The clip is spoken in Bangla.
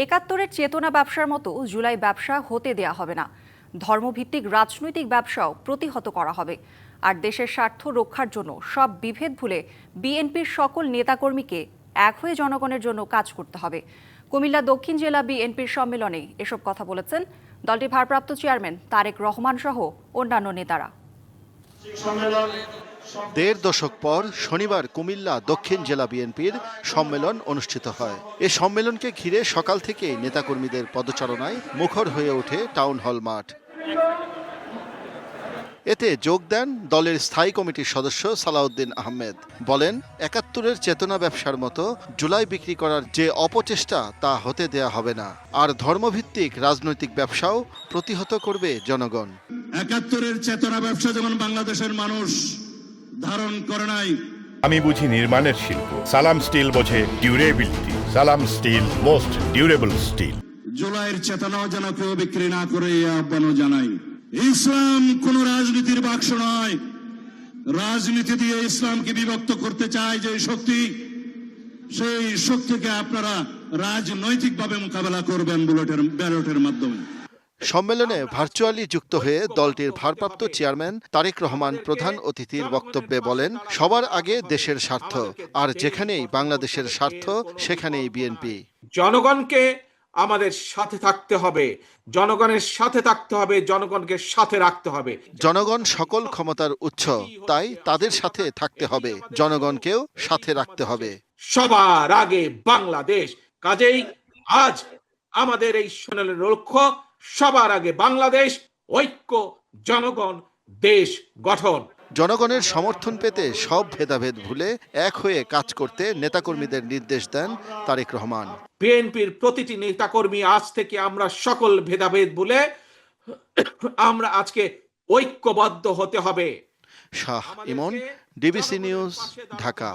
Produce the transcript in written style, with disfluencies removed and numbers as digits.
একাত্তরের চেতনা ব্যবসার মতো জুলাই ব্যবসা হতে দেয়া হবে না। ধর্মভিত্তিক রাজনৈতিক ব্যবসাও প্রতিহত করা হবে। আর দেশের স্বার্থ রক্ষার জন্য সব বিভেদ ভুলে বিএনপির সকল নেতাকর্মীকে এক হয়ে জনগণের জন্য কাজ করতে হবে। কুমিল্লা দক্ষিণ জেলা বিএনপির সম্মেলনে এসব কথা বলেছেন দলটির ভারপ্রাপ্ত চেয়ারম্যান তারেক রহমান সহ অন্যান্য নেতারা। দেড় দশক পর শনিবার কুমিল্লা দক্ষিণ জেলা বিএনপির সম্মেলন অনুষ্ঠিত হয়। এ সম্মেলনকে ঘিরে সকাল থেকেই নেতাকর্মীদের পদচারণায় মুখর হয়ে ওঠে টাউন হল মাঠ। এতে যোগ দেন দলের স্থায়ী কমিটির সদস্য সালাউদ্দিন আহমেদ। বলেন, একাত্তরের চেতনা ব্যবসার মতো জুলাই বিক্রি করার যে অপচেষ্টা তা হতে দেয়া হবে না। আর ধর্মভিত্তিক রাজনৈতিক ব্যবসাও প্রতিহত করবে জনগণ। একাত্তরের চেতনা ব্যবসা যেমন বাংলাদেশের মানুষ ধারণ করে নাই। আমি বুঝি নির্মাণের শিল্প, সালাম স্টিল বোঝে ডিউরেবিলিটি। সালাম স্টিল, মোস্ট ডিউরেবল স্টিল। জুলাইয়ের চেতনাও যেন কেউ বিক্রি না করে এই আহ্বানও জানাই। ইসলাম কোন রাজনীতির বাক্স নয়। রাজনীতি দিয়ে ইসলামকে বিভক্ত করতে চায় যে শক্তি, সেই শক্তিকে আপনারা রাজনৈতিকভাবে মোকাবেলা করবেন ব্যালটের মাধ্যমে। সম্মেলনে ভার্চুয়ালি যুক্ত হয়ে দলটির ভারপ্রাপ্ত চেয়ারম্যান তারেক রহমান প্রধান অতিথির বক্তব্যে বলেন, সবার আগে দেশের স্বার্থ, আর যেখানেই বাংলাদেশের স্বার্থ সেখানেই বিএনপি। জনগণকে আমাদের সাথে থাকতে হবে, জনগণের সাথে থাকতে হবে, জনগণকে সাথে রাখতে হবে। জনগণ সকল ক্ষমতার উৎস, তাই তাদের সাথে থাকতে হবে, জনগণকেও সাথে রাখতে হবে। সবার আগে বাংলাদেশ। কাজেই আজ আমাদের এই সম্মেলনের লক্ষ্য সবার আগে বাংলাদেশ, ঐক্য, জনগণ, দেশ গঠন। জনগণের সমর্থন পেতে সব ভেদাভেদ ভুলে এক হয়ে কাজ করতে নেতাকর্মীদের নির্দেশ দেন তারেক রহমান। বিএনপির প্রতিটি নেতাকর্মী আজ থেকে আমরা সকল ভেদাভেদ ভুলে আমরা আজকে ঐক্যবদ্ধ হতে হবে। শাহ ইমন, ডিবিসি নিউজ, ঢাকা।